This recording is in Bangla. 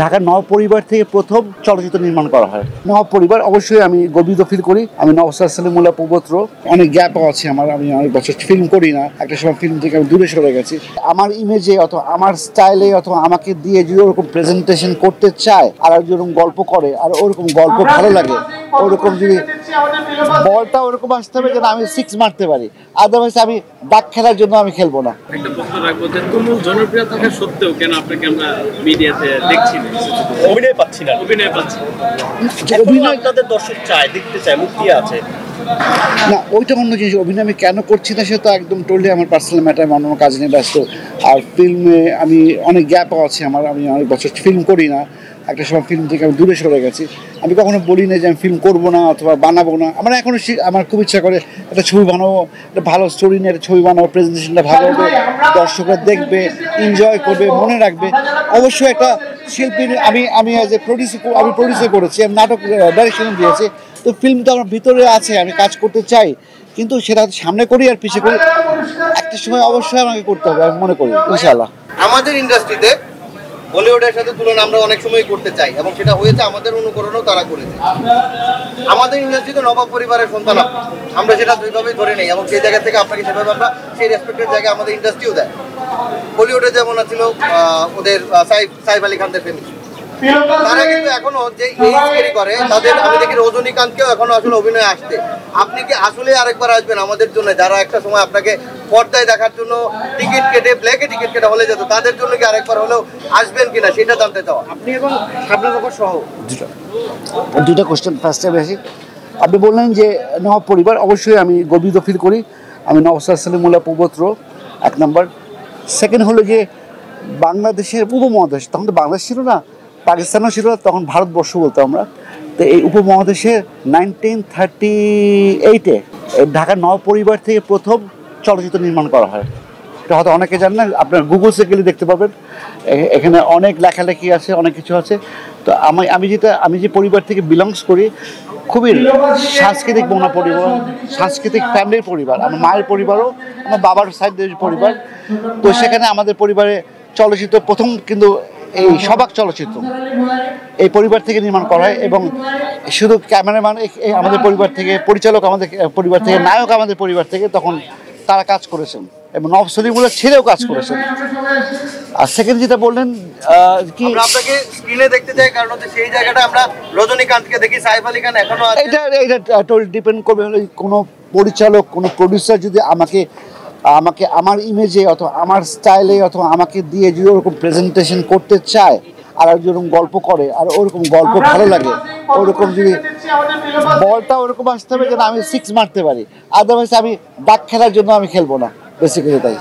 ঢাকার নবপরিবার থেকে প্রথম চলচ্চিত্র নির্মাণ করা হয়। নবপরিবার অবশ্যই আমি গর্বিত ফিল করি। আমি নওশাদ সলিমুল্লাহ পুত্র। অনেক গ্যাপও আছে আমার, আমি অনেক বছর ফিল্ম করি না, একটা সময় ফিল্ম থেকে আমি দূরে সরে গেছি। আমার ইমেজে অথবা আমার স্টাইলে অথবা আমাকে দিয়ে যদি ওরকম প্রেজেন্টেশন করতে চায় আর যেরকম গল্প করে আর ওরকম গল্প ভালো লাগে, ওরকম যদি বলটা ওরকম আসতে হবে যেন আমি সিক্স মারতে পারি, আদারওয়াইজ আমি ডাক খেলার জন্য আমি খেলবো না। একটা প্রশ্ন রাখবো যে তুমুল জনপ্রিয় থাকা সত্ত্বেও কেন আপনাকে আমরা মিডিয়াতে দেখছি না, অভিনয় পাচ্ছি না? অভিনয় আপনাদের দর্শক চায়, দেখতে চায়, মুক্তি আছে না, ওইটা অন্য জিনিস। অভিনয় আমি কেন করছি না সেটা একদম টোটালি আমার পার্সোনাল ম্যাটার, আমি অন্য কাজ নিয়ে ব্যস্ত। আর ফিল্মে আমি অনেক গ্যাপও আছে আমার, আমি অনেক বছর ফিল্ম করি না, একটা সময় ফিল্ম থেকে আমি দূরে সরে গেছি। আমি কখনো বলি না যে আমি ফিল্ম করবো না অথবা বানাবো না। আমার এখনও আমার খুব ইচ্ছা করে একটা ছবি বানাবো, একটা ভালো স্টোরি নিয়ে একটা ছবি বানাবো, প্রেজেন্টেশনটা ভালো হবে, দর্শকরা দেখবে, এনজয় করবে, মনে রাখবে। অবশ্যই একটা শিল্পী আমি অ্যাজ এ প্রডিউসার করেছি, আমি নাটক ডাইরেকশন দিয়েছি, তো ফিল্ম তো আমার ভিতরে আছে, আমি কাজ করতে চাই, কিন্তু সেটা সামনে করি আর পিছিয়ে করি, একটা সময় অবশ্যই আমাকে করতে হবে, আমি মনে করি ইনশাআল্লাহ। আমাদের ইন্ডাস্ট্রিতে বলিউডের সাথে তুলনা আমরা অনেক সময় করতে চাই এবং সেটা হয়েছে, আমাদের অনুকরণও তারা করেছে। আমাদের ইন্ডাস্ট্রিতে নবাব পরিবারের সন্তান আমরা সেটা দুইভাবেই ধরে নেই এবং সেই জায়গা থেকে আপনাকে সেভাবে আমরা সেই রেসপেক্টের জায়গায় আমাদের ইন্ডাস্ট্রিও দেয়। বলিউডে যেমন ছিল ওদের সাইফ আলী খানদের ফ্যামিলি, তারা কিন্তু এখনো যে এই ক্যারি করে, তাদের আমি দেখি রজনীকান্তকেও এখনো আসলে অভিনয় আসতে। আপনি কি আসলে আরেকবার আসবেন আমাদের জন্য, যারা একটা সময় আপনাকে পর্দায় দেখার জন্য টিকিট কেটে ব্ল্যাকে টিকিট কেটে হলে যেত, তাদের জন্য কি আরেকবার হলেও আসবেন কিনা সেটা জানতে চাওয়া। আপনি এবং শাবনাজ আপার সহ দুটা কোশ্চেন। ফার্স্ট টাইম আসি, আপনি বললেন যে নবাব পরিবার, অবশ্যই আমি গর্বিত ফিল করি। আমি নওশাদ সলিমুল্লাহ পুত্র, এক নম্বর। সেকেন্ড হলো যে বাংলাদেশের উপমহাদেশ, তখন তো বাংলাদেশ ছিল না, পাকিস্তানও ছিল না, তখন ভারতবর্ষ বলতাম আমরা। তো এই উপমহাদেশে 1938-এ ঢাকার নবপরিবার থেকে প্রথম চলচ্চিত্র নির্মাণ করা হয়। এটা হয়তো অনেকে জানেন না, আপনার গুগলসে গেলে দেখতে পাবেন, এখানে অনেক লেখালেখি আছে, অনেক কিছু আছে। তো আমি যে পরিবার থেকে বিলংস করি, খুবই সাংস্কৃতিক মনা পরিবার, সাংস্কৃতিক ফ্যামিলির পরিবার। আমার মায়ের পরিবারও, আমার বাবার সাইডের পরিবার। তো সেখানে আমাদের পরিবারে চলচ্চিত্র প্রথম কিন্তু এই সবাক চলচ্চিত্র এই পরিবার থেকে নির্মাণ করা হয়, এবং শুধু ক্যামেরাম্যান আমাদের পরিবার থেকে, পরিচালক আমাদের পরিবার থেকে, নায়ক আমাদের পরিবার থেকে, তখন তারা কাজ করেছেন এবং নওশাদ সলিমুল্লাহ ছেড়েও কাজ করেছেন। আর সেকেন্ড যেটা বললেন কি, আমরা আপনাকে স্ক্রিনে দেখতে চাই, কারণ হচ্ছে সেই জায়গাটা আমরা রজনীকান্তকে দেখি, সাইফ আলী খান এখনো আছে। এটা টোটালি ডিপেন্ড করবে হলো কোনো পরিচালক, কোনো প্রডিউসার যদি আমাকে আমার ইমেজে অথবা আমার স্টাইলে অথবা আমাকে দিয়ে যদি ওরকম প্রেজেন্টেশন করতে চায় আর যেরকম গল্প করে আর ওরকম গল্প ভালো লাগে, ওরকম যদি বলটা ওরকম আসতে হবে যেন আমি সিক্স মারতে পারি, আদারওয়াইজ আমি ডাক খেলার জন্য আমি খেলবো না, বেসিক্যালি তাই।